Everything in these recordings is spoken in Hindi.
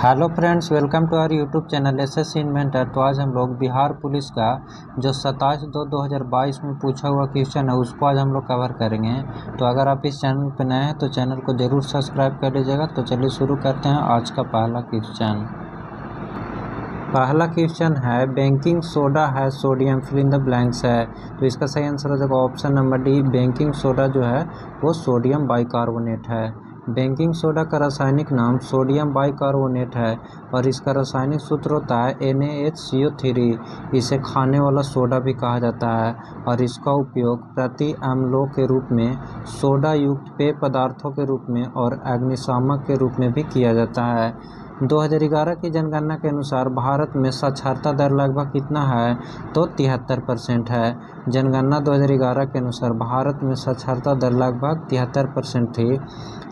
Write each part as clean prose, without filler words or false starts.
Hello friends, welcome to our YouTube channel SS Inventor. तो आज हम लोग बिहार पुलिस का जो 27/2/2022 में पूछा हुआ क्वेश्चन है उसको आज हम लोग कवर करेंगे। तो अगर आप इस चैनल पर नए हैं तो चैनल को ज़रूर सब्सक्राइब कर लीजिएगा। तो चलिए शुरू करते हैं आज का पहला क्वेश्चन। पहला क्वेश्चन है बेकिंग सोडा है sodium, fill in the blanks है। तो इसका सही आंसर हो जाएगा option number D. Baking soda जो है वो सोडियम बाइकार्बोनेट है। बेकिंग सोडा का रासायनिक नाम सोडियम बाइकार्बोनेट है और इसका रासायनिक सूत्र होता है NaHCO3। इसे खाने वाला सोडा भी कहा जाता है और इसका उपयोग प्रति अम्लों के रूप में, सोडा युक्त पेय पदार्थों के रूप में और अग्निशामक के रूप में भी किया जाता है। 2011 की जनगणना के अनुसार भारत में साक्षरता दर लगभग कितना है? तो 73% है। जनगणना 2011 के अनुसार भारत में साक्षरता दर लगभग 73% थी,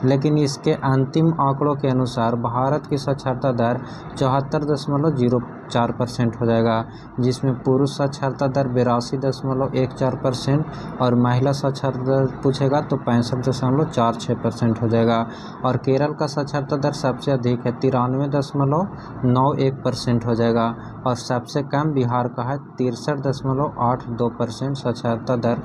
लेकिन इसके अंतिम आंकड़ों के अनुसार भारत की साक्षरता दर 74.04% हो जाएगा, जिसमें पुरुष साक्षरता दर 82.14% और महिला साक्षरता दर पूछेगा तो 65.46% हो जाएगा। और केरल का साक्षरता दर सबसे अधिक है, 93.91% हो जाएगा और सबसे कम बिहार का है 63.82% साक्षरता दर।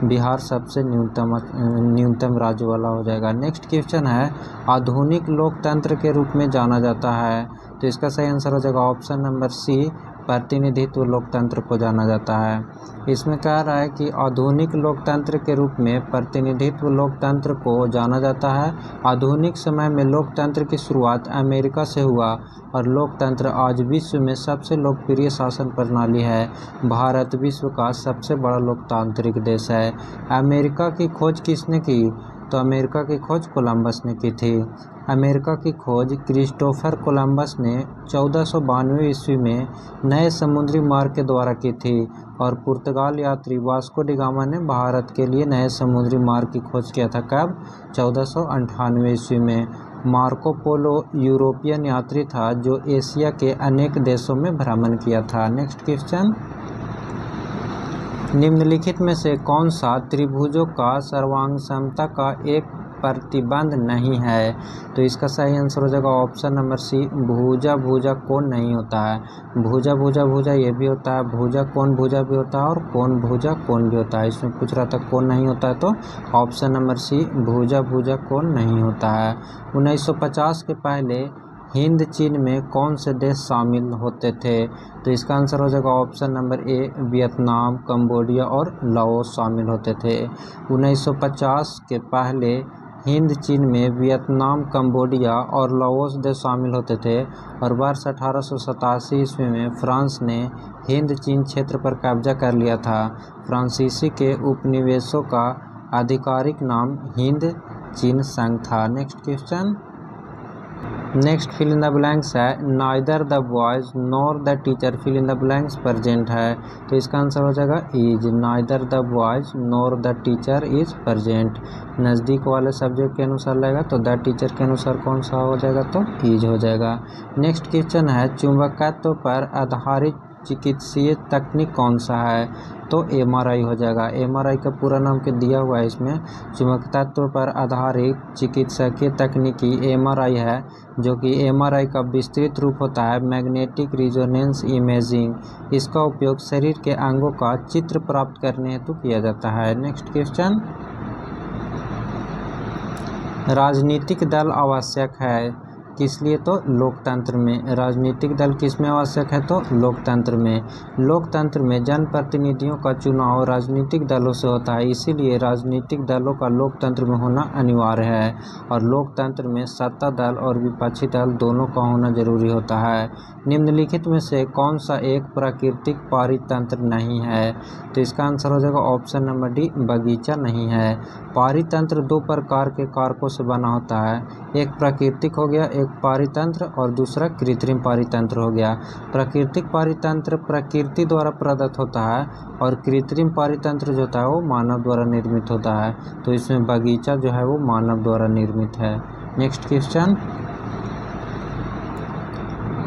बिहार सबसे न्यूनतम राज्य वाला हो जाएगा। नेक्स्ट क्वेश्चन है आधुनिक लोकतंत्र के रूप में जाना जाता है। तो इसका सही आंसर हो जाएगा ऑप्शन नंबर सी, प्रतिनिधित्व लोकतंत्र को जाना जाता है। इसमें कह रहा है कि आधुनिक लोकतंत्र के रूप में प्रतिनिधित्व लोकतंत्र को जाना जाता है। आधुनिक समय में लोकतंत्र की शुरुआत अमेरिका से हुआ और लोकतंत्र आज विश्व में सबसे लोकप्रिय शासन प्रणाली है। भारत विश्व का सबसे बड़ा लोकतांत्रिक देश है। अमेरिका की खोज किसने की? तो अमेरिका की खोज कोलंबस ने की थी। अमेरिका की खोज क्रिस्टोफर कोलंबस ने 1492 ईस्वी में नए समुद्री मार्ग के द्वारा की थी और पुर्तगाल यात्री वास्को डी गामा ने भारत के लिए नए समुद्री मार्ग की खोज किया था। कब? 1498 ईस्वी में। मार्को पोलो यूरोपियन यात्री था जो एशिया के अनेक देशों में भ्रमण किया था। नेक्स्ट क्वेश्चन, निम्नलिखित में से कौन सा त्रिभुजों का सर्वांग समता का एक प्रतिबंध नहीं है? तो इसका सही आंसर हो जाएगा ऑप्शन नंबर सी, भुजा भुजा कोण नहीं होता है। भुजा भुजा भुजा ये भी होता है, भुजा कोण भुजा भी होता है और कोण भुजा कोण भी होता है। इसमें पूछ रहा था कोण नहीं होता है तो ऑप्शन नंबर सी, भुजा भुजा कोण नहीं होता है। 1950 के पहले हिंद चीन में कौन से देश शामिल होते थे? तो इसका आंसर हो जाएगा ऑप्शन नंबर ए, वियतनाम, कंबोडिया और लाओस शामिल होते थे। 1950 के पहले हिंद चीन में वियतनाम, कंबोडिया और लाओस देश शामिल होते थे और वर्ष 1887 ईस्वी में फ्रांस ने हिंद चीन क्षेत्र पर कब्जा कर लिया था। फ्रांसीसी के उपनिवेशों का आधिकारिक नाम हिंद चीन संघ था। Next question, next fill in the blanks है neither the boys nor the teacher fill in the blanks present है। तो इसका आंसर हो जाएगा is. Neither the boys nor the teacher is present. नज़दीक वाले सब्जेक्ट के अनुसार लगेगा तो द टीचर के अनुसार कौन सा हो जाएगा? तो इज हो जाएगा। नेक्स्ट क्वेश्चन है चुंबकत्व पर आधारित चिकित्सीय तकनीक कौन सा है? तो MRI हो जाएगा। MRI का पूरा नाम के दिया हुआ है इसमें। चुंबकत्व पर आधारित चिकित्सकीय तकनीकी MRI है, जो कि MRI का विस्तृत रूप होता है मैग्नेटिक रिजोनेंस इमेजिंग। इसका उपयोग शरीर के अंगों का चित्र प्राप्त करने हेतु किया जाता है। नेक्स्ट क्वेश्चन, राजनीतिक दल आवश्यक है किस लिए? तो लोकतंत्र में। राजनीतिक दल किस में आवश्यक है? तो लोकतंत्र में। लोकतंत्र में जनप्रतिनिधियों का चुनाव राजनीतिक दलों से होता है, इसीलिए राजनीतिक दलों का लोकतंत्र में होना अनिवार्य है और लोकतंत्र में सत्ता दल और विपक्षी दल दोनों का होना जरूरी होता है। निम्नलिखित में से कौन सा एक प्राकृतिक पारितंत्र नहीं है? तो इसका आंसर हो जाएगा ऑप्शन नंबर डी, बगीचा नहीं है। पारितंत्र दो प्रकार के कारकों से बना होता है, एक प्राकृतिक हो गया एक पारितंत्र और दूसरा कृत्रिम पारितंत्र हो गया। प्राकृतिक पारितंत्र प्रकृति द्वारा प्रदत्त होता है और कृत्रिम पारितंत्र जो होता है वो मानव द्वारा निर्मित होता है। तो इसमें बगीचा जो है वो मानव द्वारा निर्मित है। नेक्स्ट क्वेश्चन,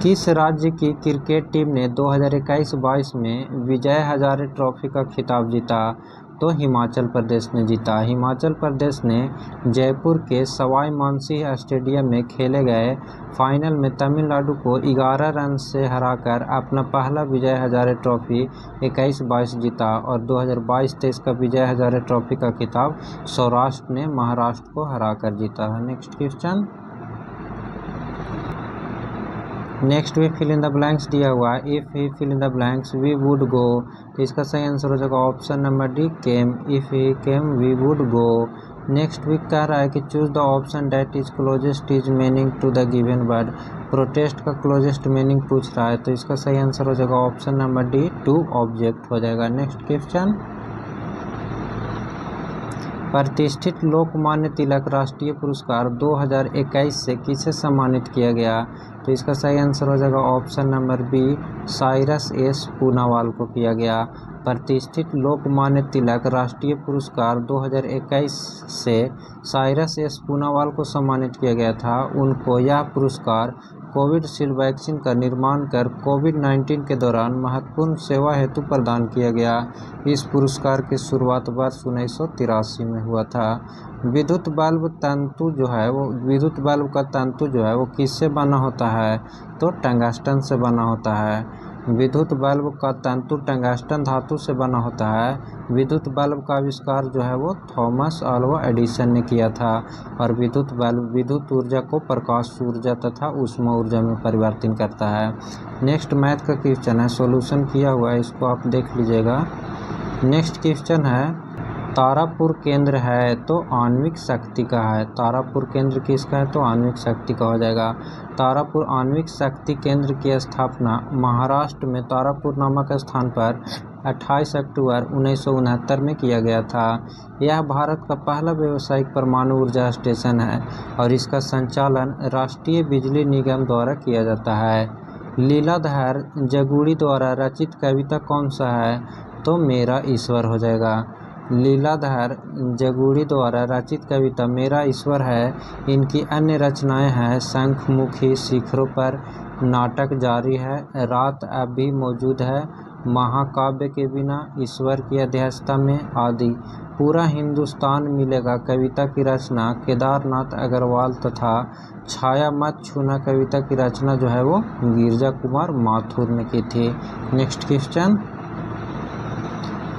किस राज्य की क्रिकेट टीम ने 2021-22 में विजय हजारे ट्रॉफी का खिताब जीता? तो हिमाचल प्रदेश ने जीता। हिमाचल प्रदेश ने जयपुर के सवाई मानसिंह स्टेडियम में खेले गए फाइनल में तमिलनाडु को 11 रन से हराकर अपना पहला विजय हजारे ट्रॉफी 21-22 जीता और 2022-23 का विजय हजारे ट्रॉफी का खिताब सौराष्ट्र ने महाराष्ट्र को हराकर जीता। नेक्स्ट क्वेश्चन, नेक्स्ट भी फिल इन द ब्लैंक्स दिया हुआ है। If he fill in the blanks we would go, तो इसका सही आंसर हो जाएगा option number D came. If he came we would go. Next week कह रहा है कि choose the option that is closest is meaning to the given word. Protest का क्लोजेस्ट मीनिंग पूछ रहा है, तो इसका सही आंसर हो जाएगा option number D to object हो जाएगा। नेक्स्ट क्वेश्चन, प्रतिष्ठित लोकमान्य तिलक राष्ट्रीय पुरस्कार 2021 से किसे सम्मानित किया गया, तो इसका सही आंसर हो जाएगा option number B Cyrus S Poonawalla को किया गया। प्रतिष्ठित लोकमान्य तिलक राष्ट्रीय पुरस्कार 2021 से साइरस एस पूनावाला को सम्मानित किया गया था। उनको यह पुरस्कार कोविडशील्ड वैक्सीन का निर्माण कर कोविड-19 के दौरान महत्वपूर्ण सेवा हेतु प्रदान किया गया। इस पुरस्कार की शुरुआत वर्ष 1983 में हुआ था। विद्युत बल्ब तंतु जो है वो विद्युत बल्ब का तंतु जो है वो किससे बना होता है, तो टंगस्टन से बना होता है। विद्युत बल्ब का तंतु टंगस्टन धातु से बना होता है। विद्युत बल्ब का आविष्कार जो है वो थॉमस अल्वा एडिसन ने किया था और विद्युत बल्ब विद्युत ऊर्जा को प्रकाश ऊर्जा तथा ऊष्मा ऊर्जा में परिवर्तित करता है। नेक्स्ट मैथ का क्वेश्चन है, सॉल्यूशन किया हुआ है, इसको आप देख लीजिएगा। नेक्स्ट क्वेश्चन है, तारापुर केंद्र है तो आणविक शक्ति का है। तारापुर केंद्र किसका है, तो आणविक शक्ति का हो जाएगा। तारापुर आणविक शक्ति केंद्र की स्थापना महाराष्ट्र में तारापुर नामक स्थान पर 28 अक्टूबर 1969 में किया गया था। यह भारत का पहला व्यावसायिक परमाणु ऊर्जा स्टेशन है और इसका संचालन राष्ट्रीय बिजली निगम द्वारा किया जाता है। लीलाधर जगुड़ी द्वारा रचित कविता कौन सा है, तो मेरा ईश्वर हो जाएगा। लीलाधर जगुड़ी द्वारा रचित कविता मेरा ईश्वर है। इनकी अन्य रचनाएं हैं शंखमुखी, शिखरों पर, नाटक जारी है, रात अब भी मौजूद है, महाकाव्य के बिना, ईश्वर की अध्यक्षता में आदि। पूरा हिंदुस्तान मिलेगा कविता की रचना केदारनाथ अग्रवाल तथा छाया मत छूना कविता की रचना जो है वो गिरजा कुमार माथुर ने की थी। नेक्स्ट क्वेश्चन,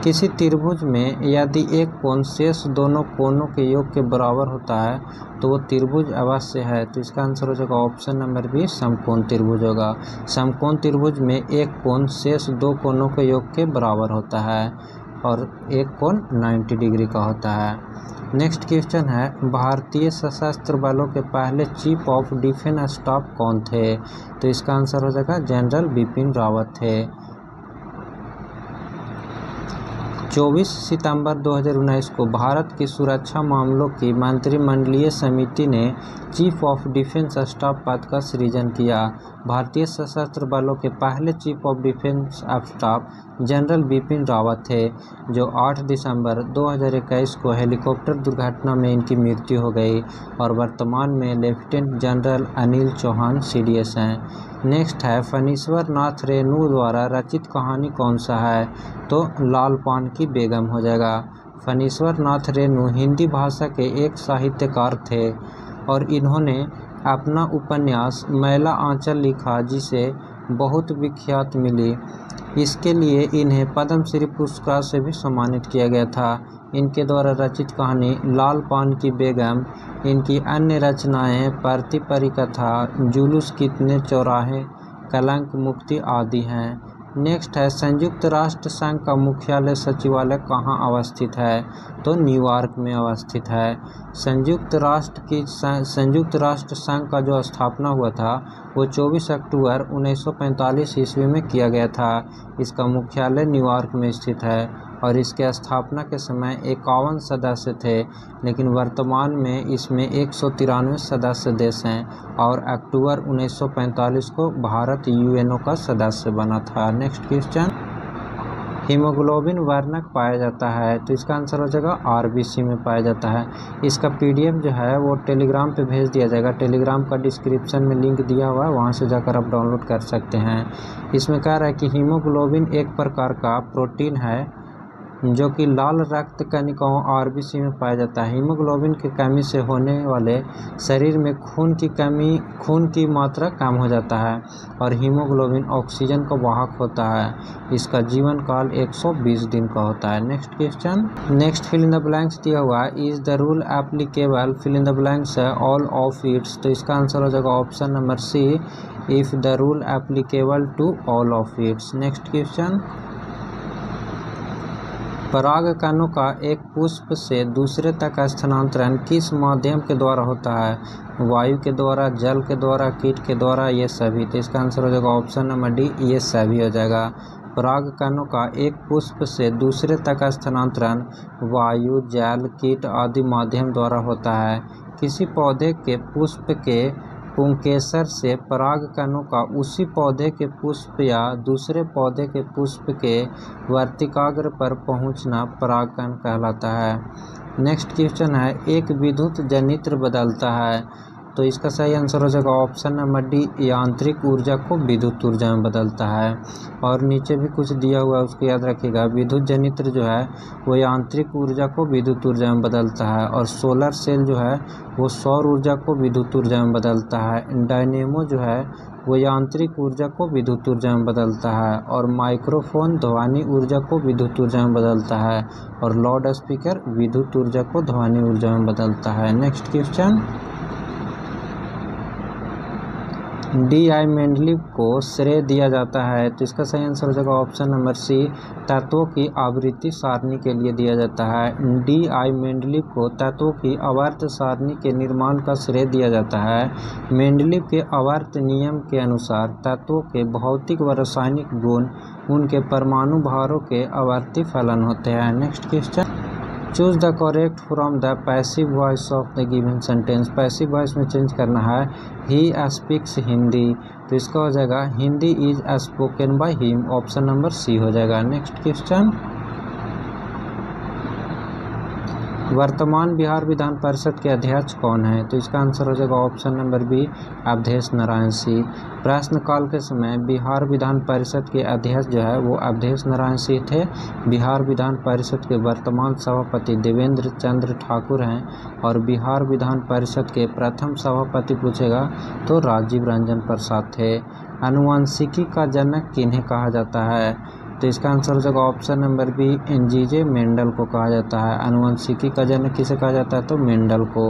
किसी त्रिभुज में यदि एक कोण शेष दोनों कोणों के योग के बराबर होता है तो वो त्रिभुज अवश्य है, तो इसका आंसर हो जाएगा ऑप्शन नंबर बी समकोण त्रिभुज होगा। समकोण त्रिभुज में एक कोण शेष दो कोणों के योग के बराबर होता है और एक कोण 90 डिग्री का होता है। नेक्स्ट क्वेश्चन है, भारतीय सशस्त्र बलों के पहले चीफ ऑफ डिफेंस स्टाफ कौन थे, तो इसका आंसर हो जाएगा जनरल बिपिन रावत थे। 24 सितंबर 2019 को भारत की सुरक्षा मामलों की मंत्रिमंडलीय समिति ने चीफ ऑफ डिफेंस स्टाफ पद का सृजन किया। भारतीय सशस्त्र बलों के पहले chief of defence staff general Bipin Rawat थे, जो 8 दिसंबर 2021 को हेलीकॉप्टर दुर्घटना में इनकी मृत्यु हो गई और वर्तमान में lieutenant general Anil Chauhan CDS हैं। नेक्स्ट है, फणीश्वर नाथ रेणु द्वारा रचित कहानी कौन सा है, तो लाल पान की बेगम हो जाएगा। फणीश्वर नाथ रेणु हिंदी भाषा के एक साहित्यकार थे और इन्होंने अपना उपन्यास मैला आंचल लिखा जिसे बहुत विख्यात मिली। इसके लिए इन्हें पद्मश्री पुरस्कार से भी सम्मानित किया गया था। इनके द्वारा रचित कहानी लाल पान की बेगम, इनकी अन्य रचनाएं परती परिकथा, जुलूस कितने चौराहे, कलंक मुक्ति आदि हैं। नेक्स्ट है, संयुक्त राष्ट्र संघ का मुख्यालय सचिवालय कहाँ अवस्थित है, तो न्यूयॉर्क में अवस्थित है। संयुक्त राष्ट्र संघ का जो स्थापना हुआ था वो 24 अक्टूबर 1945 ईस्वी में किया गया था। इसका मुख्यालय न्यूयॉर्क में स्थित है और इसके स्थापना के समय 51 सदस्य थे, लेकिन वर्तमान में इसमें 193 सदस्य देश हैं और अक्टूबर 1945 को भारत UNO का सदस्य बना था। नेक्स्ट क्वेश्चन, हीमोग्लोबिन वर्णक पाया जाता है, तो इसका आंसर हो जाएगा RBC में पाया जाता है। इसका PDF जो है वो टेलीग्राम पे भेज दिया जाएगा। टेलीग्राम का डिस्क्रिप्शन में लिंक दिया हुआ है, वहाँ से जाकर आप डाउनलोड कर सकते हैं। इसमें कह रहा है कि हीमोग्लोबिन एक प्रकार का प्रोटीन है जो कि लाल रक्त कणिकाओं आरबीसी में पाया जाता है। हीमोग्लोबिन की कमी से होने वाले शरीर में खून की मात्रा कम हो जाता है और हीमोग्लोबिन ऑक्सीजन का वाहक होता है। इसका जीवन काल 120 दिन का होता है। Next question, next fill in the blanks दिया हुआ है। Is the rule applicable, fill in the blanks है ऑल ऑफ इट्स, तो इसका आंसर हो जाएगा option number C, if the rule applicable to all of its. Next question, परागकणों का एक पुष्प से दूसरे तक स्थानांतरण किस माध्यम के द्वारा होता है? वायु के द्वारा, जल के द्वारा, कीट के द्वारा, ये सभी। तो इसका आंसर हो जाएगा ऑप्शन नंबर डी, ये सभी हो जाएगा। परागकणों का एक पुष्प से दूसरे तक स्थानांतरण वायु, जल, कीट आदि माध्यम द्वारा होता है। किसी पौधे के पुष्प के पुंकेसर से परागकणों का उसी पौधे के पुष्प या दूसरे पौधे के पुष्प के वर्तिकाग्र पर पहुंचना परागकण कहलाता है। नेक्स्ट क्वेश्चन है, एक विद्युत जनित्र बदलता है, तो इसका सही आंसर हो जाएगा ऑप्शन नंबर डी, यांत्रिक ऊर्जा को विद्युत ऊर्जा में बदलता है। और नीचे भी कुछ दिया हुआ है, उसको याद रखिएगा। विद्युत जनित्र जो है वो यांत्रिक ऊर्जा को विद्युत ऊर्जा में बदलता है, और सोलर सेल जो है वो सौर ऊर्जा को विद्युत ऊर्जा में बदलता है। डायनेमो जो है वो यांत्रिक ऊर्जा को विद्युत ऊर्जा में बदलता है, और माइक्रोफोन ध्वनि ऊर्जा को विद्युत ऊर्जा में बदलता है, और लाउड स्पीकर विद्युत ऊर्जा को ध्वनि ऊर्जा में बदलता है। Next question, DI. मेंडलीव को श्रेय दिया जाता है, तो इसका सही आंसर हो जाएगा ऑप्शन नंबर सी, तत्वों की आवृत्ति सारणी के लिए दिया जाता है। डी.आई. मेंडलीव को तत्वों की आवर्त सारणी के निर्माण का श्रेय दिया जाता है। मेंडलीव के आवर्त नियम के अनुसार तत्वों के भौतिक व रासायनिक गुण उनके परमाणु भारों के आवर्ती फलन होते हैं। Next question, choose the correct from the passive voice of the given sentence. Passive voice में चेंज करना है, ही स्पीक्स हिंदी, तो इसका हो जाएगा Hindi is spoken by him, option number C हो जाएगा। नेक्स्ट क्वेश्चन, वर्तमान बिहार विधान परिषद के अध्यक्ष कौन है? तो इसका आंसर हो जाएगा option number B, Awadhesh Narayan Singh. प्रश्नकाल के समय बिहार विधान परिषद के अध्यक्ष जो है वो अवधेश नारायण सिंह थे। बिहार विधान परिषद के वर्तमान सभापति देवेंद्र चंद्र ठाकुर हैं, और बिहार विधान परिषद के प्रथम सभापति पूछेगा तो राजीव रंजन प्रसाद थे। आनुवंशिकी का जनक किन्हें कहा जाता है? तो इसका आंसर हो जाएगा ऑप्शन नंबर बी, एनजीजे मेंडल को कहा जाता है। आनुवंशिकी का जनक किसे कहा जाता है? तो मेंडल को।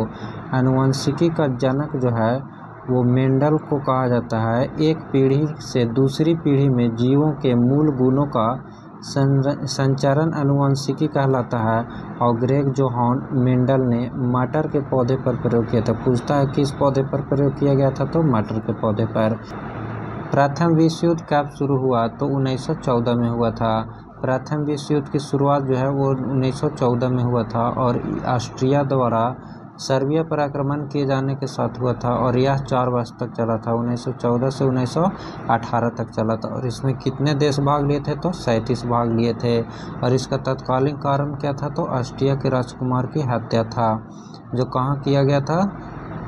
आनुवंशिकी का जनक जो है वो मेंडल को कहा जाता है। एक पीढ़ी से दूसरी पीढ़ी में जीवों के मूल गुणों का संचरण आनुवंशिकी कहलाता है, और ग्रेग जोहान मेंडल ने मटर के पौधे पर प्रयोग किया था। पूछता है किस पौधे पर प्रयोग किया गया था? तो मटर के पौधे पर। प्रथम विश्व युद्ध कब शुरू हुआ? तो 1914 में हुआ था। प्रथम विश्व युद्ध की शुरुआत जो है वो 1914 में हुआ था, और ऑस्ट्रिया द्वारा सर्बिया पर आक्रमण किए जाने के साथ हुआ था, और यह 4 वर्ष तक चला था। 1914 से 1918 तक चला था, और इसमें कितने देश भाग लिए थे? तो 37 भाग लिए थे। और इसका तत्कालीन कारण क्या था? तो ऑस्ट्रिया के राजकुमार की हत्या था, जो कहाँ किया गया था?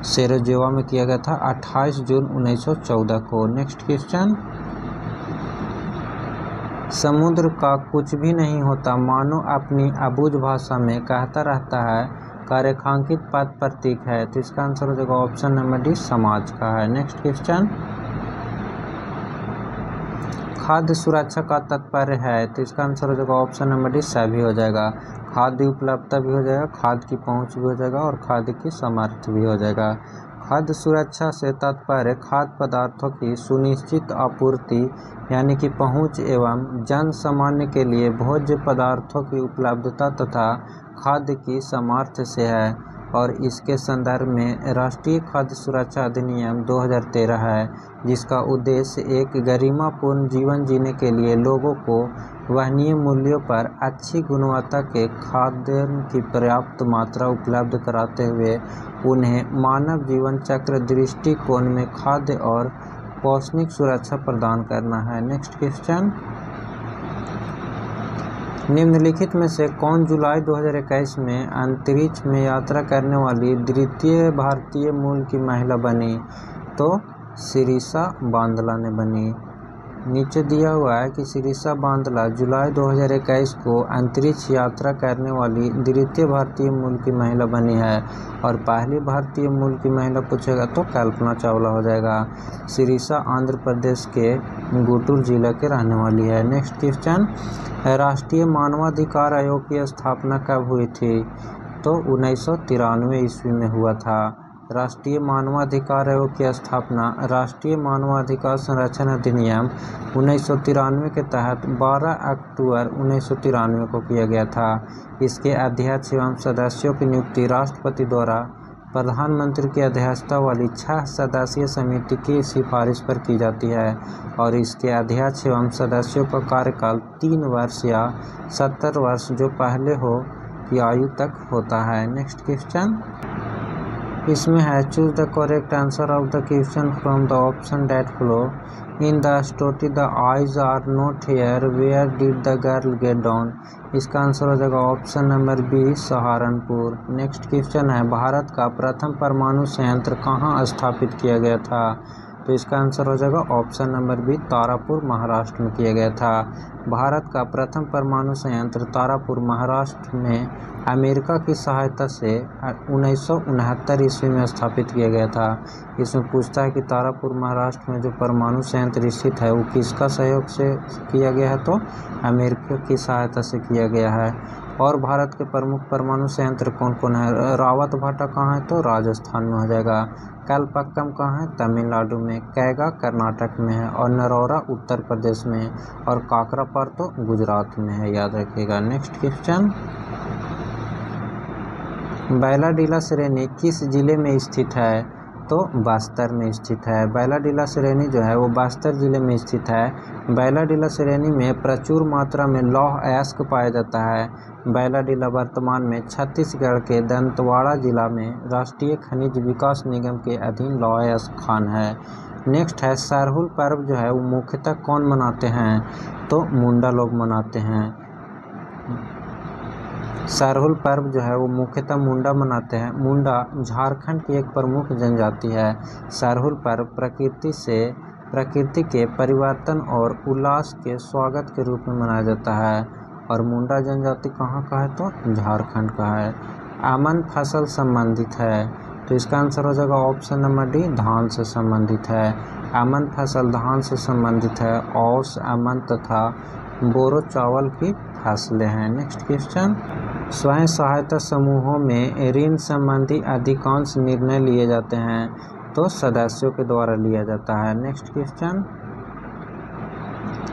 सेरेजेवा में किया गया था 28 जून 1914 को। नेक्स्ट क्वेश्चन, समुद्र का कुछ भी नहीं होता मानो अपनी अबूझ भाषा में कहता रहता है का रेखांकित पद प्रतीक है, तो इसका आंसर हो जाएगा ऑप्शन नंबर डी, समाज का है। नेक्स्ट क्वेश्चन, खाद्य सुरक्षा का तात्पर्य है, तो इसका आंसर हो जाएगा ऑप्शन नंबर डी, सभी हो जाएगा। खाद्य उपलब्धता भी हो जाएगा, खाद्य की पहुंच भी हो जाएगा, और खाद्य की सामर्थ्य भी हो जाएगा। खाद्य सुरक्षा से तात्पर्य खाद्य पदार्थों की सुनिश्चित आपूर्ति यानी कि पहुंच एवं जन सामान्य के लिए भोज्य पदार्थों की उपलब्धता तथा खाद्य की सामर्थ्य से है, और इसके संदर्भ में राष्ट्रीय खाद्य सुरक्षा अधिनियम 2013 है, जिसका उद्देश्य एक गरिमापूर्ण जीवन जीने के लिए लोगों को वहनीय मूल्यों पर अच्छी गुणवत्ता के खाद्यान्न की पर्याप्त मात्रा उपलब्ध कराते हुए उन्हें मानव जीवन चक्र दृष्टिकोण में खाद्य और पौष्टिक सुरक्षा प्रदान करना है। नेक्स्ट क्वेश्चन, निम्नलिखित में से कौन जुलाई 2021 में अंतरिक्ष में यात्रा करने वाली द्वितीय भारतीय मूल की महिला बनी? तो शिरीषा बांदला ने बनी। नीचे दिया हुआ है कि शिरीषा बांदला जुलाई 2021 को अंतरिक्ष यात्रा करने वाली द्वितीय भारतीय मूल की महिला बनी है, और पहली भारतीय मूल की महिला पूछेगा तो कल्पना चावला हो जाएगा। शिरीषा आंध्र प्रदेश के गुंटूर जिला के रहने वाली है। नेक्स्ट क्वेश्चन, राष्ट्रीय मानवाधिकार आयोग की स्थापना कब हुई थी? तो 1993 ईस्वी में हुआ था। राष्ट्रीय मानवाधिकार आयोग की स्थापना राष्ट्रीय मानवाधिकार संरक्षण अधिनियम 1993 के तहत 12 अक्टूबर 1993 को किया गया था। इसके अध्यक्ष एवं सदस्यों की नियुक्ति राष्ट्रपति द्वारा प्रधानमंत्री की अध्यक्षता वाली 6 सदस्यीय समिति की सिफारिश पर की जाती है, और इसके अध्यक्ष एवं सदस्यों का कार्यकाल 3 वर्ष या 70 वर्ष जो पहले हो की आयु तक होता है। नेक्स्ट क्वेश्चन, इसमें है choose the correct answer of the question from the option that flow in the story the eyes are not here where did the girl get down. इसका आंसर हो जाएगा option number B, Saharanpur. Next question है भारत का प्रथम परमाणु संयंत्र कहाँ स्थापित किया गया था? तो इसका आंसर हो जाएगा option number B, Tarapur Maharashtra में किया गया था। भारत का प्रथम परमाणु संयंत्र तारापुर महाराष्ट्र में अमेरिका की सहायता से 1969 ईस्वी में स्थापित किया गया था। इसमें पूछता है कि तारापुर महाराष्ट्र में जो परमाणु संयंत्र स्थित है वो किसका सहयोग से किया गया है? तो अमेरिका की सहायता से किया गया है। और भारत के प्रमुख परमाणु संयंत्र कौन कौन है? रावत भाटा कहाँ है? तो राजस्थान में हो जाएगा। कलपक्कम कहाँ है? तमिलनाडु में। कैगा कर्नाटक में है, और नरौरा उत्तर प्रदेश में, और काकरापार तो गुजरात में है, याद रखिएगा। नेक्स्ट क्वेश्चन, बैलाडीला श्रेणी किस जिले में स्थित है? तो बस्तर में स्थित है। बैलाडीला श्रेणी जो है वो बस्तर जिले में स्थित है। बैलाडीला श्रेणी में प्रचुर मात्रा में लौह अयस्क पाया जाता है। बैलाडीला वर्तमान में छत्तीसगढ़ के दंतेवाड़ा जिला में राष्ट्रीय खनिज विकास निगम के अधीन लौह अयस्क खान है। नेक्स्ट है सरहुल पर्व जो है वो मुख्यतः कौन मनाते हैं? तो मुंडा लोग मनाते हैं। सरहुल पर्व जो है वो मुख्यतः मुंडा मनाते हैं। मुंडा झारखंड की एक प्रमुख जनजाति है। सरहुल पर्व प्रकृति के परिवर्तन और उल्लास के स्वागत के रूप में मनाया जाता है, और मुंडा जनजाति कहाँ का है? तो झारखंड का है। अमन फसल संबंधित है, तो इसका आंसर हो जाएगा ऑप्शन नंबर डी, धान से संबंधित है। अमन फसल धान से संबंधित है। औस, अमन तथा बोरो चावल की फसलें हैं। नेक्स्ट क्वेश्चन, स्वयं सहायता समूहों में ऋण संबंधी अधिकांश निर्णय लिए जाते हैं? तो सदस्यों के द्वारा लिया जाता है। नेक्स्ट क्वेश्चन,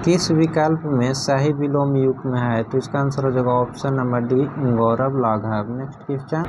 किस विकल्प में सही विलोम युग्म है? तो इसका आंसर हो जाएगा ऑप्शन नंबर डी, गौरव लाघव। नेक्स्ट क्वेश्चन,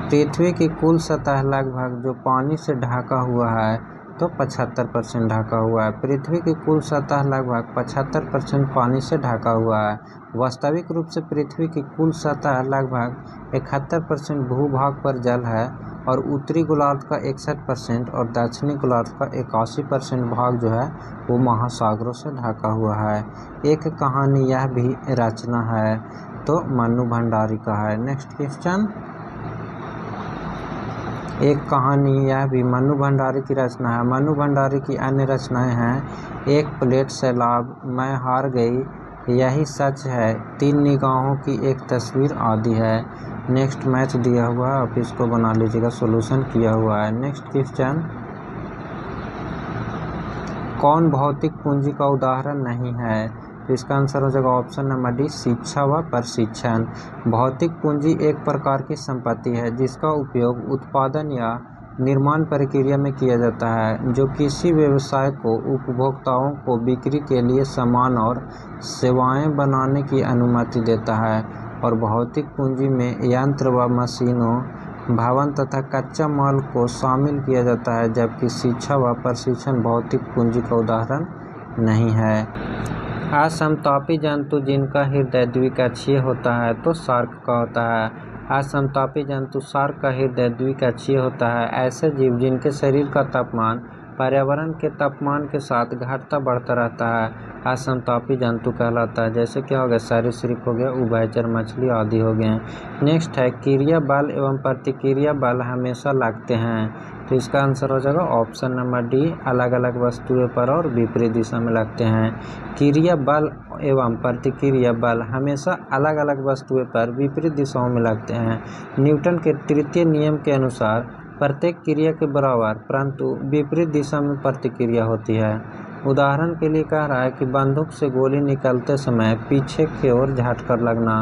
पृथ्वी की कुल सतह लगभग जो पानी से ढका हुआ है तो 75% ढका हुआ है। पृथ्वी की कुल सतह लगभग 75% पानी से ढका हुआ है। वास्तविक रूप से पृथ्वी की कुल सतह लगभग 71% भूभाग पर जल है, और उत्तरी गोलार्ध का 61% और दक्षिणी गोलार्ध का 81% भाग जो है वो महासागरों से ढका हुआ है। एक कहानी यह भी रचना है, तो मन्नू भंडारी का है। नेक्स्ट क्वेश्चन, एक कहानी यह भी मन्नू भंडारी की रचना है। मन्नू भंडारी की अन्य रचनाएं हैं एक प्लेट सैलाब, मैं हार गई, यही सच है, 3 निगाहों की एक तस्वीर आदि है। नेक्स्ट मैच दिया हुआ है, आप इसको बना लीजिएगा, सॉल्यूशन किया हुआ है। नेक्स्ट क्वेश्चन, कौन भौतिक पूंजी का उदाहरण नहीं है? तो इसका आंसर हो जाएगा ऑप्शन नंबर डी, शिक्षा व प्रशिक्षण। भौतिक पूंजी एक प्रकार की संपत्ति है जिसका उपयोग उत्पादन या निर्माण प्रक्रिया में किया जाता है, जो किसी व्यवसाय को उपभोक्ताओं को बिक्री के लिए सामान और सेवाएं बनाने की अनुमति देता है। और भौतिक पूंजी में यंत्र व मशीनों, भवन तथा कच्चा माल को शामिल किया जाता है, जबकि शिक्षा व प्रशिक्षण भौतिक पूंजी का उदाहरण नहीं है। असमतापी जंतु जिनका हृदय द्विकक्षीय होता है तो शार्क का होता है। असमतापी जंतु शार्क का हृदय द्विकक्षीय होता है। ऐसे जीव जिनके शरीर का तापमान पर्यावरण के तापमान के साथ घटता बढ़ता रहता है असमतापी जंतु कहलाता है। जैसे क्या हो गया, सरीसृप हो गया, उभयचर मछली आदि हो गए। नेक्स्ट है क्रिया बल एवं प्रतिक्रिया बल हमेशा लगते हैं। तो इसका आंसर हो जाएगा ऑप्शन नंबर डी, अलग अलग वस्तुएं पर और विपरीत दिशा में लगते हैं। क्रिया बल एवं प्रतिक्रिया बल हमेशा अलग अलग वस्तुएं पर विपरीत दिशाओं में लगते हैं। न्यूटन के तृतीय नियम के अनुसार प्रत्येक क्रिया के बराबर परंतु विपरीत दिशा में प्रतिक्रिया होती है। उदाहरण के लिए कह रहा है कि बंदूक से गोली निकलते समय पीछे की ओर झटकर लगना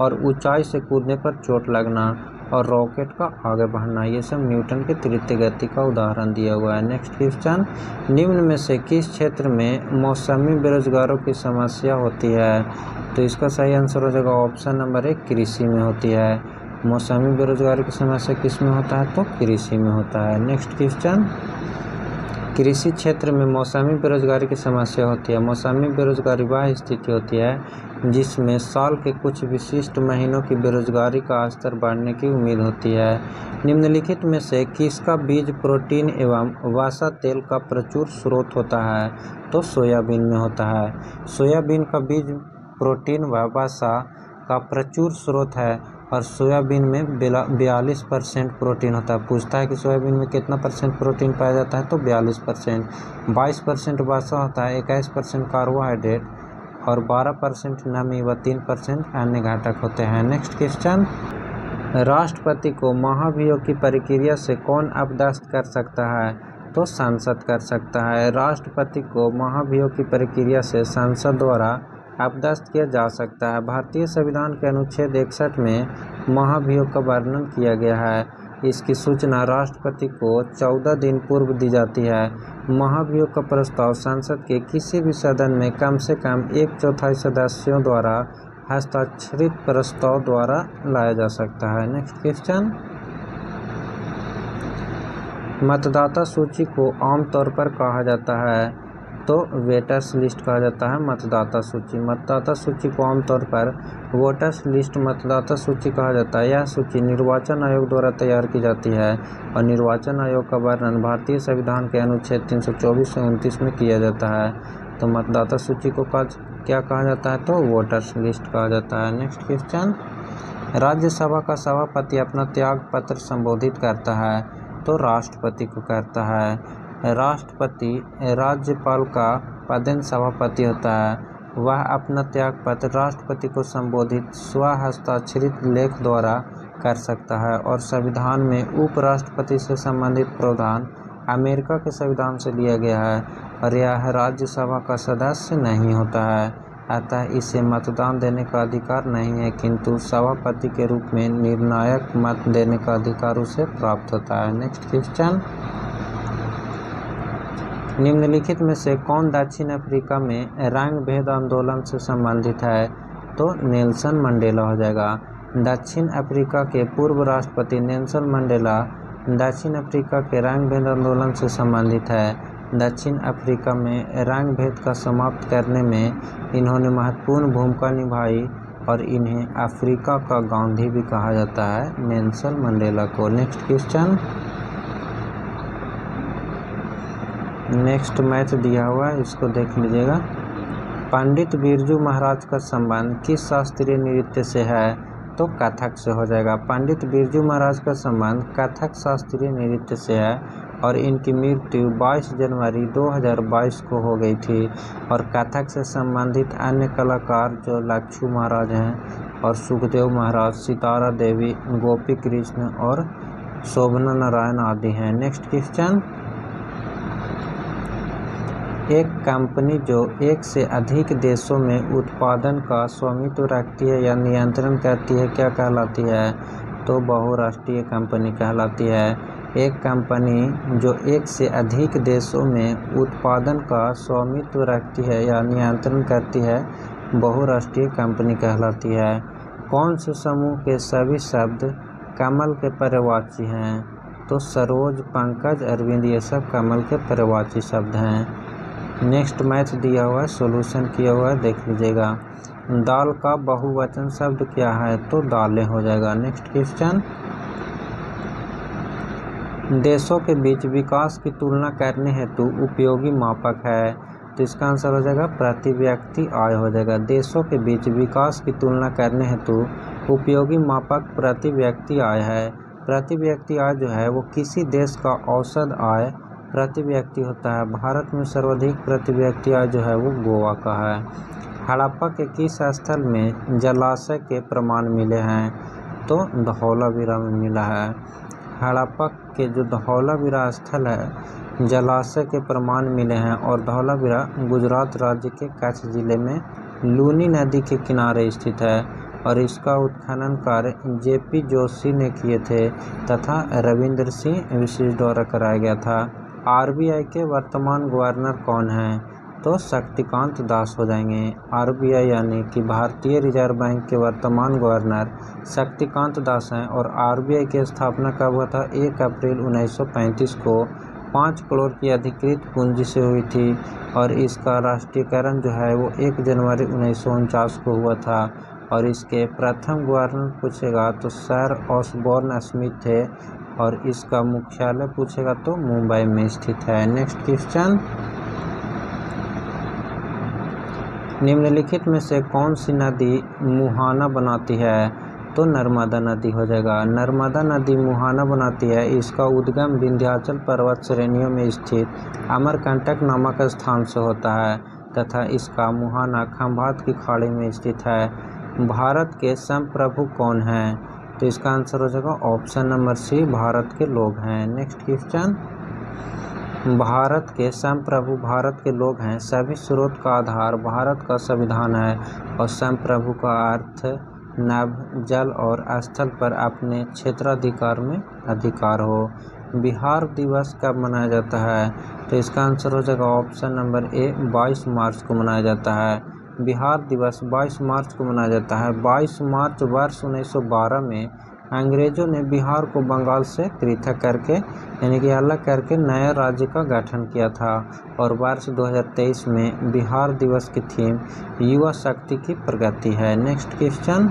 और ऊंचाई से कूदने पर चोट लगना और रॉकेट का आगे बढ़ना, ये सब न्यूटन के तृतीय गति का उदाहरण दिया हुआ है। नेक्स्ट क्वेश्चन, निम्न में से किस क्षेत्र में मौसमी बेरोजगारों की समस्या होती है? तो इसका सही आंसर हो जाएगा ऑप्शन नंबर ए, कृषि में होती है। मौसमी बेरोजगारी की समस्या किस में होता है? तो कृषि में होता है। नेक्स्ट क्वेश्चन, कृषि क्षेत्र में मौसमी बेरोजगारी की समस्या होती है। मौसमी बेरोजगारी वह स्थिति होती है जिसमें साल के कुछ विशिष्ट महीनों की बेरोजगारी का स्तर बढ़ने की उम्मीद होती है। निम्नलिखित में से किसका बीज प्रोटीन एवं वसा तेल का प्रचुर स्रोत होता है? तो सोयाबीन में होता है। सोयाबीन का बीज प्रोटीन व वसा का प्रचुर स्रोत है और सोयाबीन में 42% प्रोटीन होता है। पूछता है कि सोयाबीन में कितना परसेंट प्रोटीन पाया जाता है? तो 42%। 22% वसा होता है, 21% कार्बोहाइड्रेट और 12% नमी व 3% अन्य घटक होते हैं। नेक्स्ट क्वेश्चन, राष्ट्रपति को महाभियोग की प्रक्रिया से कौन अपदस्थ कर सकता है? तो संसद कर सकता है। राष्ट्रपति को महाभियोग की प्रक्रिया से संसद द्वारा अपदस्थ किया जा सकता है। भारतीय संविधान के अनुच्छेद 61 में महाभियोग का वर्णन किया गया है। इसकी सूचना राष्ट्रपति को 14 दिन पूर्व दी जाती है। महाभियोग का प्रस्ताव संसद के किसी भी सदन में कम से कम 1/4 सदस्यों द्वारा हस्ताक्षरित प्रस्ताव द्वारा लाया जा सकता है। नेक्स्ट क्वेश्चन, मतदाता सूची को आमतौर पर कहा जाता है? तो वोटर्स लिस्ट कहा जाता है मतदाता सूची। मतदाता सूची को आमतौर पर वोटर्स लिस्ट मतदाता सूची कहा जाता है। यह सूची निर्वाचन आयोग द्वारा तैयार की जाती है और निर्वाचन आयोग का वर्णन भारतीय संविधान के अनुच्छेद 324 से 29 में किया जाता है। तो मतदाता सूची को क्या कहा जाता है? तो वोटर्स लिस्ट कहा जाता है। नेक्स्ट क्वेश्चन, राज्यसभा का सभापति अपना त्याग पत्र संबोधित करता है? तो राष्ट्रपति को करता है। राष्ट्रपति राज्यपाल का पदेन सभापति होता है। वह अपना त्याग पत्र राष्ट्रपति को संबोधित स्वहस्ताक्षरित लेख द्वारा कर सकता है और संविधान में उपराष्ट्रपति से संबंधित प्रावधान अमेरिका के संविधान से लिया गया है और यह राज्यसभा का सदस्य नहीं होता है, अतः इसे मतदान देने का अधिकार नहीं है, किंतु सभापति के रूप में निर्णायक मत देने का अधिकार उसे प्राप्त होता है। नेक्स्ट क्वेश्चन, निम्नलिखित में से कौन दक्षिण अफ्रीका में रंग भेद आंदोलन से संबंधित है? तो नेल्सन मंडेला हो जाएगा। दक्षिण अफ्रीका के पूर्व राष्ट्रपति नेल्सन मंडेला दक्षिण अफ्रीका के रंग भेद आंदोलन से संबंधित है। दक्षिण अफ्रीका में रंग भेद का समाप्त करने में इन्होंने महत्वपूर्ण भूमिका निभाई और इन्हें अफ्रीका का गांधी भी कहा जाता है, नेल्सन मंडेला को। नेक्स्ट क्वेश्चन, नेक्स्ट मैथ दिया हुआ है, इसको देख लीजिएगा। पंडित बिरजू महाराज का संबंध किस शास्त्रीय नृत्य से है? तो कथक से हो जाएगा। पंडित बिरजू महाराज का संबंध कथक शास्त्रीय नृत्य से है और इनकी मृत्यु 22 जनवरी 2022 को हो गई थी। और कथक से संबंधित अन्य कलाकार जो लच्छू महाराज हैं और सुखदेव महाराज, सितारा देवी, गोपी कृष्ण और शोभना नारायण आदि हैं। नेक्स्ट क्वेश्चन, एक कंपनी जो एक से अधिक देशों में उत्पादन का स्वामित्व रखती है या नियंत्रण करती है क्या कहलाती है? तो बहुराष्ट्रीय कंपनी कहलाती है। एक कंपनी जो एक से अधिक देशों में उत्पादन का स्वामित्व रखती है या नियंत्रण करती है बहुराष्ट्रीय कंपनी कहलाती है। कौन से समूह के सभी शब्द कमल के पर्यायवाची हैं? तो सरोज, पंकज, अरविंद, ये सब कमल के पर्यायवाची शब्द हैं। नेक्स्ट मैथ दिया हुआ है, सॉल्यूशन किया हुआ है, देख लीजिएगा। दाल का बहुवचन शब्द क्या है? तो दालें हो जाएगा। नेक्स्ट क्वेश्चन, देशों के बीच विकास की तुलना करने हेतु उपयोगी मापक है? तो इसका आंसर हो जाएगा प्रति व्यक्ति आय हो जाएगा। देशों के बीच विकास की तुलना करने हेतु उपयोगी मापक प्रति व्यक्ति आय है। प्रति व्यक्ति आय जो है वो किसी देश का औसत आय प्रति व्यक्ति होता है। भारत में सर्वाधिक प्रति व्यक्ति आय जो है वो गोवा का है। हड़प्पा के किस स्थल में जलाशय के प्रमाण मिले हैं? तो धौलावीरा में मिला है। हड़प्पा के जो धौलावीरा स्थल है जलाशय के प्रमाण मिले हैं और धौलावीरा गुजरात राज्य के कच्छ जिले में लूनी नदी के किनारे स्थित है और इसका उत्खनन कार्य JP जोशी ने किए थे तथा रविंद्र सिंह विशिष्ट द्वारा कराया गया था। RBI के वर्तमान गवर्नर कौन हैं? तो शक्तिकांत दास हो जाएंगे। RBI यानी कि भारतीय रिजर्व बैंक के वर्तमान गवर्नर शक्तिकांत दास हैं और RBI की स्थापना कब हुआ था? 1 अप्रैल 1935 को 5 करोड़ की अधिकृत पूंजी से हुई थी और इसका राष्ट्रीयकरण जो है वो 1 जनवरी 1949 को हुआ था और इसके प्रथम गवर्नर पूछेगा तो सर ऑसबॉर्न स्मिथ थे और इसका मुख्यालय पूछेगा तो मुंबई में स्थित है। नेक्स्ट क्वेश्चन, निम्नलिखित में से कौन सी नदी मुहाना बनाती है? तो नर्मदा नदी हो जाएगा। नर्मदा नदी मुहाना बनाती है। इसका उद्गम विंध्याचल पर्वत श्रेणियों में स्थित अमरकंटक नामक स्थान से होता है तथा इसका मुहाना खंभात की खाड़ी में स्थित है। भारत के संप्रभु कौन हैं? तो इसका आंसर हो जाएगा ऑप्शन नंबर सी, भारत के लोग हैं। नेक्स्ट क्वेश्चन, भारत के संप्रभु भारत के लोग हैं। सभी स्रोत का आधार भारत का संविधान है और संप्रभु का अर्थ नभ, जल और स्थल पर अपने क्षेत्राधिकार में अधिकार हो। बिहार दिवस कब मनाया जाता है? तो इसका आंसर हो जाएगा ऑप्शन नंबर ए, 22 मार्च को मनाया जाता है। बिहार दिवस 22 मार्च को मनाया जाता है। 22 मार्च वर्ष 1912 में अंग्रेजों ने बिहार को बंगाल से पृथक करके यानी कि अलग करके नया राज्य का गठन किया था और वर्ष 2023 में बिहार दिवस की थीम युवा शक्ति की प्रगति है। नेक्स्ट क्वेश्चन,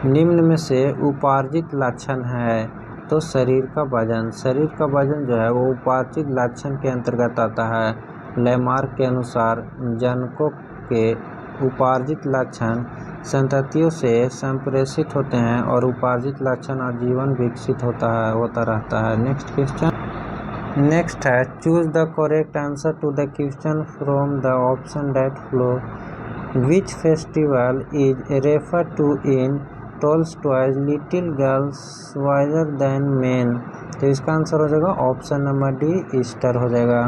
निम्न में से उपार्जित लक्षण है? तो शरीर का वजन। शरीर का वजन जो है वो उपार्जित लक्षण के अंतर्गत आता है। लैमार्क के अनुसार जनकों के उपार्जित लक्षण संततियों से संप्रेषित होते हैं और उपार्जित लक्षण आजीवन विकसित होता रहता है। नेक्स्ट क्वेश्चन, नेक्स्ट है choose the correct answer to the question from the option that follow. Which festival is refer to in Tolstoy's little girls wiser than men? तो इसका आंसर हो जाएगा ऑप्शन नंबर डी, ईस्टर हो जाएगा।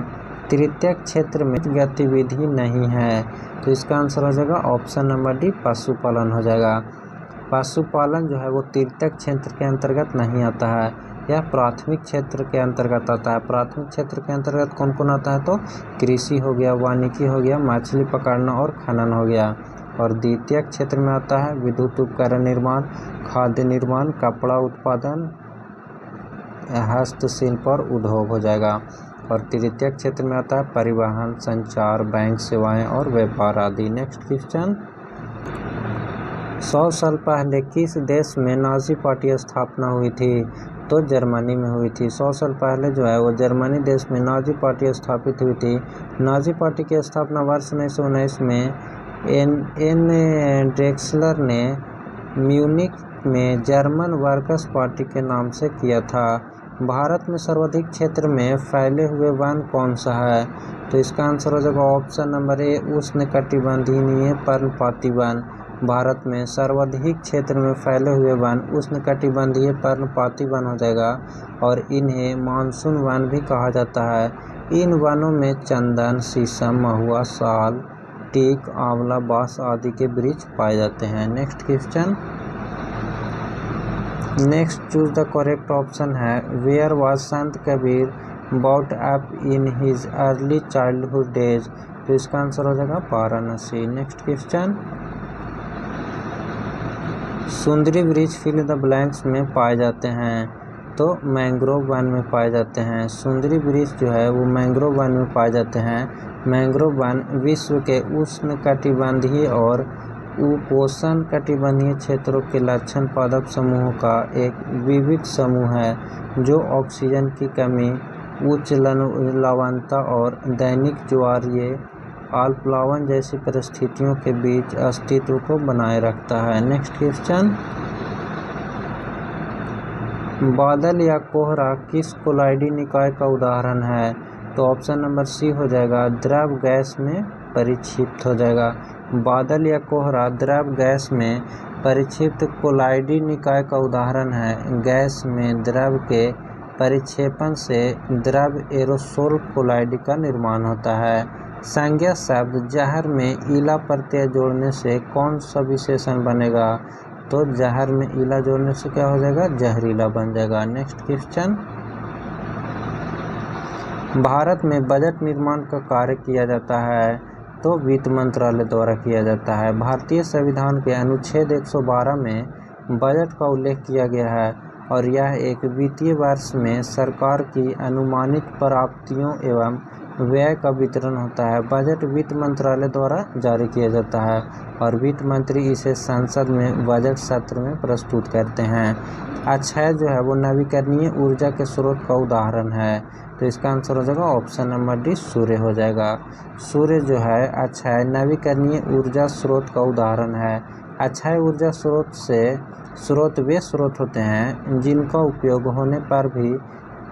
तृतीयक क्षेत्र में गतिविधि नहीं है तो इसका आंसर हो जाएगा ऑप्शन नंबर डी, पशुपालन हो जाएगा। पशुपालन जो है वो तृतीयक क्षेत्र के अंतर्गत नहीं आता है, यह प्राथमिक क्षेत्र के अंतर्गत आता है। प्राथमिक क्षेत्र के अंतर्गत कौन कौन आता है? तो कृषि हो गया, वानिकी हो गया, मछली पकड़ना और खनन हो गया। और द्वितीयक क्षेत्र में आता है विद्युत उपकरण निर्माण, खाद्य निर्माण, कपड़ा उत्पादन, हस्तशिल्प और उद्योग हो जाएगा। और तृतीयक क्षेत्र में आता है परिवहन, संचार, बैंक सेवाएं और व्यापार आदि। नेक्स्ट क्वेश्चन, 100 साल पहले किस देश में नाजी पार्टी स्थापना हुई थी? तो जर्मनी में हुई थी। 100 साल पहले जो है वो जर्मनी देश में नाजी पार्टी स्थापित हुई थी। नाजी पार्टी की स्थापना वर्ष 1919 में एन ड्रेक्सलर ने म्यूनिक में जर्मन वर्कर्स पार्टी के नाम से किया था। भारत में सर्वाधिक क्षेत्र में फैले हुए वन कौन सा है? तो इसका आंसर हो जाएगा ऑप्शन नंबर ए, उष्णकटिबंधीय पर्णपाती वन। भारत में सर्वाधिक क्षेत्र में फैले हुए वन उष्णकटिबंधीय पर्णपाती वन हो जाएगा और इन्हें मानसून वन भी कहा जाता है। इन वनों में चंदन, शीशम, महुआ, साल, टीक, आंवला, बांस आदि के वृक्ष पाए जाते हैं। Next question, next choose the correct option है where was Sant Kabir bought up in his early childhood days? तो इसका आंसर हो जाएगा वाराणसी। नेक्स्ट क्वेश्चन, सुंदरी वृक्ष फिल द ब्लैंक्स में पाए जाते हैं? तो मैंग्रोव वन में पाए जाते हैं। सुंदरी वृक्ष जो है वो मैंग्रोव वन में पाए जाते हैं। मैंग्रोव वन विश्व के उष्णकटिबंधीय और उपोष्ण कटिबंधीय क्षेत्रों के लक्षण पादप समूहों का एक विविध समूह है जो ऑक्सीजन की कमी, उच्च लवणता और दैनिक ज्वारीय अल्पप्लावन जैसी परिस्थितियों के बीच अस्तित्व को बनाए रखता है। नेक्स्ट क्वेश्चन, बादल या कोहरा किस कोलाइडी निकाय का उदाहरण है? तो ऑप्शन नंबर सी हो जाएगा, द्रव गैस में परिक्षिप्त हो जाएगा। बादल या कोहरा द्रव गैस में परिक्षिप्त कोलाइडी निकाय का उदाहरण है। गैस में द्रव के परिक्षेपण से द्रव एरोसोल कोलाइडी का निर्माण होता है। संज्ञा शब्द जहर में इला प्रत्यय जोड़ने से कौन सा विशेषण बनेगा? तो जहर में इला जोड़ने से क्या हो जाएगा? जहरीला बन जाएगा। नेक्स्ट क्वेश्चन, भारत में बजट निर्माण का कार्य किया जाता है तो वित्त मंत्रालय द्वारा किया जाता है। भारतीय संविधान के अनुच्छेद 112 में बजट का उल्लेख किया गया है और यह एक वित्तीय वर्ष में सरकार की अनुमानित प्राप्तियों एवं व्यय का वितरण होता है। बजट वित्त मंत्रालय द्वारा जारी किया जाता है और वित्त मंत्री इसे संसद में बजट सत्र में प्रस्तुत करते हैं। अक्षय जो है वो नवीकरणीय ऊर्जा के स्रोत का उदाहरण है, तो इसका आंसर हो जाएगा ऑप्शन नंबर डी, सूर्य हो जाएगा। सूर्य जो है अक्षय नवीकरणीय ऊर्जा स्रोत का उदाहरण है। अक्षय ऊर्जा स्रोत वे स्रोत होते हैं जिनका उपयोग होने पर भी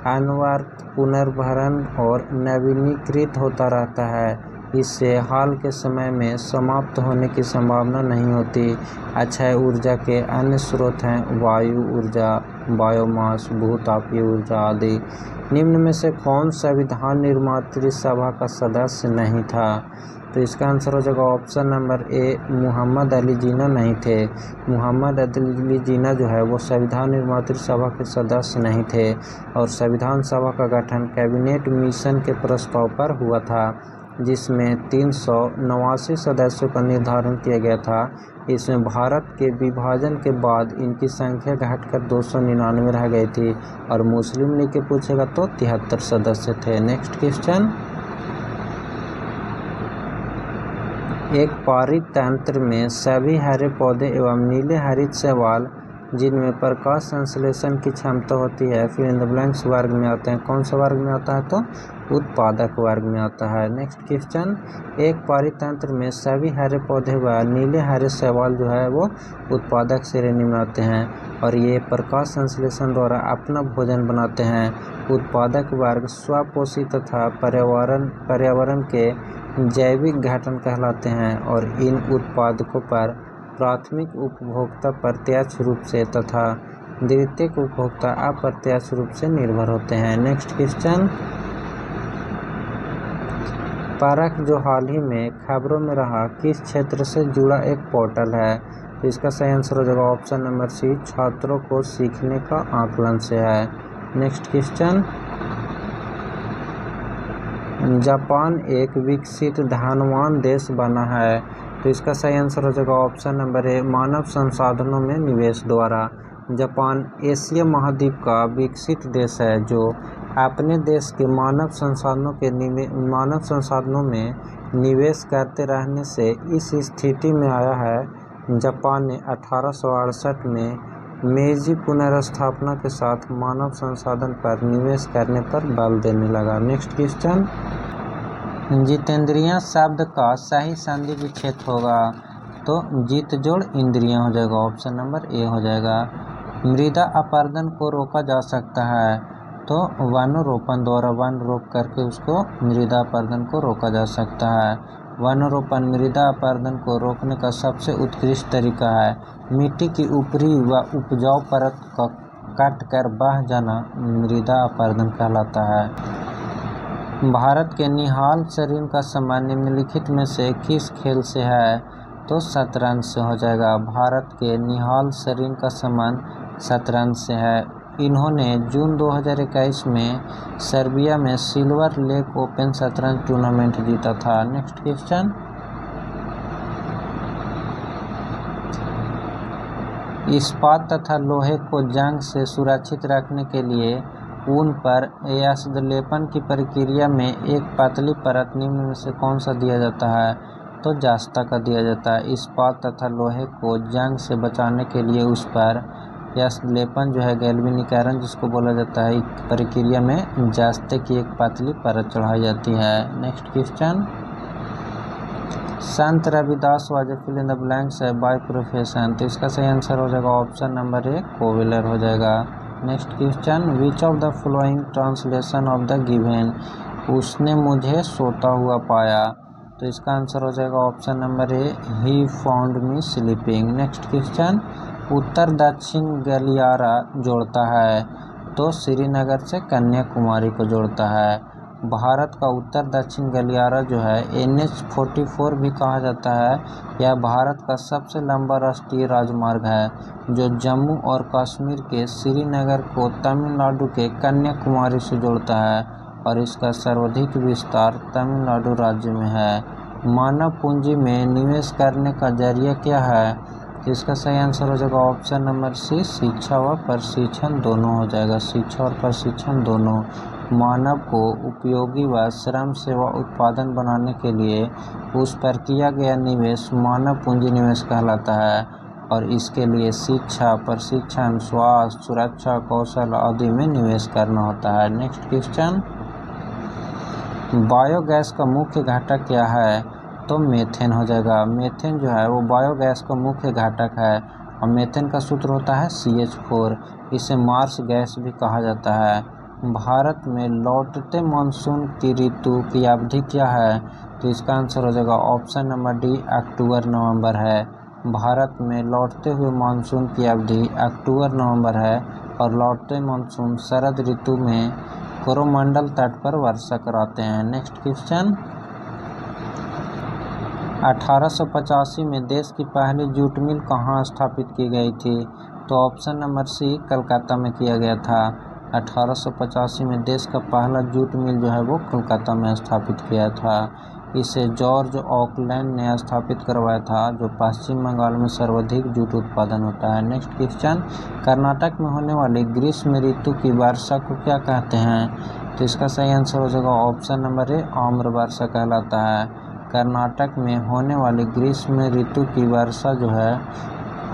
अनवरत पुनर्भरण और नवीनीकृत होता रहता है। इससे हाल के समय में समाप्त होने की संभावना नहीं होती। अक्षय ऊर्जा के अन्य स्रोत हैं वायु ऊर्जा, बायोमास, भूतापीय ऊर्जा आदि। निम्न में से कौन संविधान निर्मात्री सभा का सदस्य नहीं था? तो इसका आंसर हो जाएगा option number A, Mohammad Ali Jinnah नहीं थे। मोहम्मद अली जिन्ना जो है वो संविधान निर्मात्री सभा के सदस्य नहीं थे और संविधान सभा का गठन कैबिनेट मिशन के प्रस्ताव पर हुआ था, जिसमें 389 सदस्यों का निर्धारण किया गया था। इसमें भारत के विभाजन के बाद इनकी संख्या घटकर 299 रह गई थी और मुस्लिम लीग के पूछेगा तो 73 सदस्य थे। नेक्स्ट क्वेश्चन, एक पारित तंत्र में सभी हरे पौधे एवं नीले हरित शैवाल जिनमें प्रकाश संश्लेषण की क्षमता होती है फिर इन द ब्लैंक्स वर्ग में आते हैं। कौन सा वर्ग में आता है? तो उत्पादक वर्ग में आता है। नेक्स्ट क्वेश्चन, एक पारितंत्र में सभी हरे पौधे व नीले हरे शैवाल जो है वो उत्पादक श्रेणी में आते हैं और ये प्रकाश संश्लेषण द्वारा अपना भोजन बनाते हैं। उत्पादक वर्ग स्वपोषी तथा पर्यावरण के जैविक घटन कहलाते हैं और इन उत्पादकों पर प्राथमिक उपभोक्ता प्रत्यक्ष रूप से तथा द्वितीयक उपभोक्ता अप्रत्यक्ष रूप से निर्भर होते हैं। नेक्स्ट क्वेश्चन, परख जो हाल ही में खबरों में रहा किस क्षेत्र से जुड़ा एक पोर्टल है? तो इसका सही आंसर हो जाएगा ऑप्शन नंबर सी, छात्रों को सीखने का आकलन से है। नेक्स्ट क्वेश्चन, जापान एक विकसित धनवान देश बना है, तो इसका सही आंसर हो जाएगा ऑप्शन नंबर ए, मानव संसाधनों में निवेश द्वारा। जापान एशिया महाद्वीप का विकसित देश है जो अपने देश के मानव संसाधनों में निवेश करते रहने से इस स्थिति में आया है। जापान ने 1868 में मेजी पुनर्स्थापना के साथ मानव संसाधन पर निवेश करने पर बल देने लगा। नेक्स्ट क्वेश्चन, जितेंद्रियां शब्द का सही संधि विच्छेद होगा, तो जित जोड़ इंद्रियां हो जाएगा, ऑप्शन नंबर ए हो जाएगा। मृदा अपरदन को रोका जा सकता है, तो वनरोपण द्वारा वन रोप करके उसको मृदा अपरदन को रोका जा सकता है। वनरोपण मृदा अपरदन को रोकने का सबसे उत्कृष्ट तरीका है। मिट्टी की ऊपरी व उपजाऊ परत का काट कर बह जाना मृदा अपरदन कहलाता है। भारत के निहाल शरीर का संबंध निम्नलिखित में से किस खेल से है? तो शतरंज से हो जाएगा। भारत के निहाल शरीर का संबंध शतरंज से है। इन्होंने जून 2021 में सर्बिया में सिल्वर लेक ओपन शतरंज टूर्नामेंट जीता था। नेक्स्ट क्वेश्चन, इस्पात तथा लोहे को जंग से सुरक्षित रखने के लिए ऊन पर यशलेपन की प्रक्रिया में एक पतली परत निम्न में से कौन सा दिया जाता है? तो जास्ता का दिया जाता है। इस्पात तथा लोहे को जंग से बचाने के लिए उस पर यशलेपन जो है गैल्वेनीकरण जिसको बोला जाता है, प्रक्रिया में जास्ते की एक पतली परत चढ़ाई जाती है। Next question, Sant Ravidas was fill in the blanks है बाय प्रोफेशन, तो इसका सही आंसर हो जाएगा ऑप्शन नंबर ए, कोविलर हो जाएगा। Next question, which of the following translation of the given, उसने मुझे सोता हुआ पाया। तो इसका आंसर हो जाएगा option number A, he found me sleeping. Next question, उत्तर दक्षिण गलियारा जोड़ता है। तो श्रीनगर से कन्याकुमारी को जोड़ता है। भारत का उत्तर दक्षिण गलियारा जो है NH-44 भी कहा जाता है। यह भारत का सबसे लंबा राष्ट्रीय राजमार्ग है जो जम्मू और कश्मीर के श्रीनगर को तमिलनाडु के कन्याकुमारी से जोड़ता है और इसका सर्वाधिक विस्तार तमिलनाडु राज्य में है। मानव पूंजी में निवेश करने का जरिया क्या है? तो इसका सही आंसर हो जाएगा ऑप्शन नंबर सी, शिक्षा व प्रशिक्षण दोनों हो जाएगा। शिक्षा और प्रशिक्षण दोनों। मानव को उपयोगी व श्रम सेवा उत्पादन बनाने के लिए उस पर किया गया निवेश मानव पूंजी निवेश कहलाता है और इसके लिए शिक्षा, प्रशिक्षण, स्वास्थ्य, सुरक्षा, कौशल आदि में निवेश करना होता है। नेक्स्ट क्वेश्चन, बायोगैस का मुख्य घटक क्या है? तो मीथेन हो जाएगा। मीथेन जो है वो बायोगैस का मुख्य घटक है और मीथेन का सूत्र होता है CH4। इसे मार्स गैस भी कहा जाता है। भारत में लौटते मानसून की ऋतु की अवधि क्या है? तो इसका आंसर हो जाएगा ऑप्शन नंबर डी, अक्टूबर-नवंबर है। भारत में लौटते हुए मानसून की अवधि अक्टूबर-नवंबर है और लौटते मानसून शरद ऋतु में कोरोमंडल तट पर वर्षा कराते हैं। नेक्स्ट क्वेश्चन, 1885 में देश की पहली जूट मिल कहाँ स्थापित की गई थी? तो ऑप्शन नंबर सी, कलकत्ता में किया गया था। 1885 में देश का पहला जूट मिल जो है वो कलकत्ता में स्थापित किया था। इसे जॉर्ज ऑकलैंड ने स्थापित करवाया था जो पश्चिम बंगाल में सर्वाधिक जूट उत्पादन होता है। नेक्स्ट क्वेश्चन, कर्नाटक में होने वाली ग्रीष्म ऋतु की वर्षा को क्या कहते हैं? तो इसका सही आंसर हो जाएगा ऑप्शन नंबर ए, आम्र वर्षा कहलाता है। कर्नाटक में होने वाली ग्रीष्म ऋतु की वर्षा जो है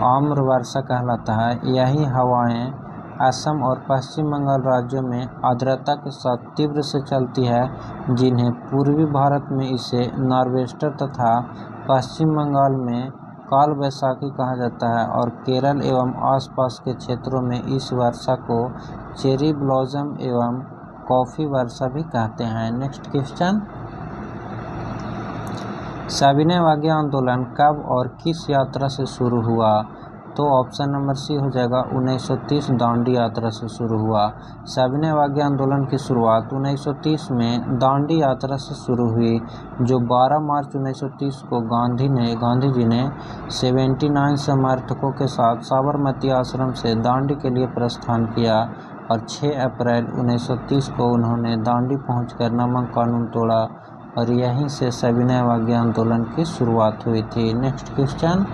आम्र वर्षा कहलाता है। यही हवाएं असम और पश्चिम बंगाल राज्यों में आर्द्रता के साथ तीव्र से चलती है, जिन्हें पूर्वी भारत में इसे नॉर्वेस्टर तथा पश्चिम बंगाल में काल वैशाखी कहा जाता है और केरल एवं आसपास के क्षेत्रों में इस वर्षा को चेरी ब्लॉसम एवं कॉफी वर्षा भी कहते हैं। नेक्स्ट क्वेश्चन, सविनय अवज्ञा आंदोलन कब और किस यात्रा से शुरू हुआ? तो ऑप्शन नंबर सी हो जाएगा 1930 दांडी यात्रा से शुरू हुआ। सविनय अवज्ञा आंदोलन की शुरुआत 1930 में दांडी यात्रा से शुरू हुई जो 12 मार्च 1930 को गांधी जी ने 79 समर्थकों के साथ साबरमती आश्रम से दांडी के लिए प्रस्थान किया और 6 अप्रैल 1930 को उन्होंने दांडी पहुंचकर नमक कानून तोड़ा और यहीं से सविनय अवज्ञा आंदोलन की शुरुआत हुई थी। नेक्स्ट क्वेश्चन,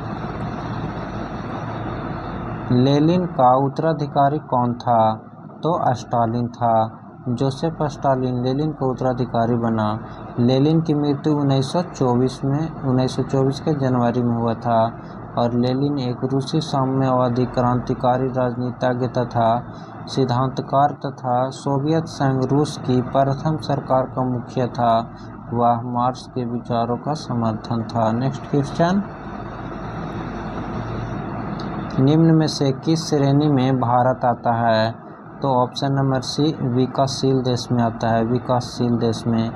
लेनिन का उत्तराधिकारी कौन था? तो स्टालिन था। जोसेफ स्टालिन लेनिन का उत्तराधिकारी बना। लेनिन की मृत्यु 1924 के जनवरी में हुआ था और लेनिन एक रूसी साम्यवादी क्रांतिकारी राजनीतिज्ञ तथा सिद्धांतकार तथा सोवियत संघ रूस की प्रथम सरकार का मुखिया था। वह मार्क्स के विचारों का समर्थन था। नेक्स्ट क्वेश्चन, निम्न में से किस श्रेणी में भारत आता है? तो ऑप्शन नंबर सी, विकासशील देश में आता है। विकासशील देश में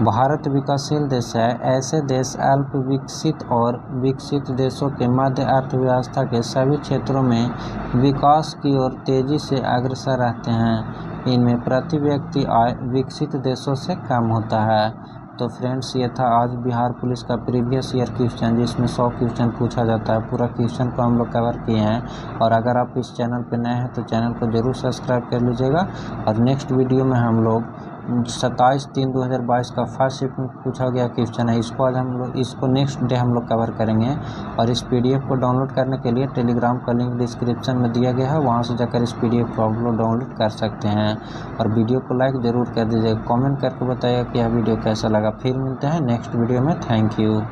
भारत विकासशील देश है। ऐसे देश अल्प विकसित और विकसित देशों के मध्य अर्थव्यवस्था के सभी क्षेत्रों में विकास की ओर तेजी से अग्रसर रहते हैं। इनमें प्रति व्यक्ति आय विकसित देशों से कम होता है। तो फ्रेंड्स, ये था आज बिहार पुलिस का प्रीवियस ईयर क्वेश्चन जिसमें 100 क्वेश्चन पूछा जाता है। पूरा क्वेश्चन को हम लोग कवर किए हैं और अगर आप इस चैनल पर नए हैं तो चैनल को जरूर सब्सक्राइब कर लीजिएगा। और नेक्स्ट वीडियो में हम लोग 27/3/2022 का फर्स्ट शिफ्ट में पूछा गया क्वेश्चन है, इसको नेक्स्ट डे हम लोग कवर करेंगे। और इस PDF को डाउनलोड करने के लिए टेलीग्राम का लिंक डिस्क्रिप्शन में दिया गया है, वहां से जाकर इस PDF को आप लोग डाउनलोड कर सकते हैं। और वीडियो को लाइक ज़रूर कर दीजिएगा, कमेंट करके बताइएगा कि यह वीडियो कैसा लगा। फिर मिलते हैं नेक्स्ट वीडियो में। Thank you.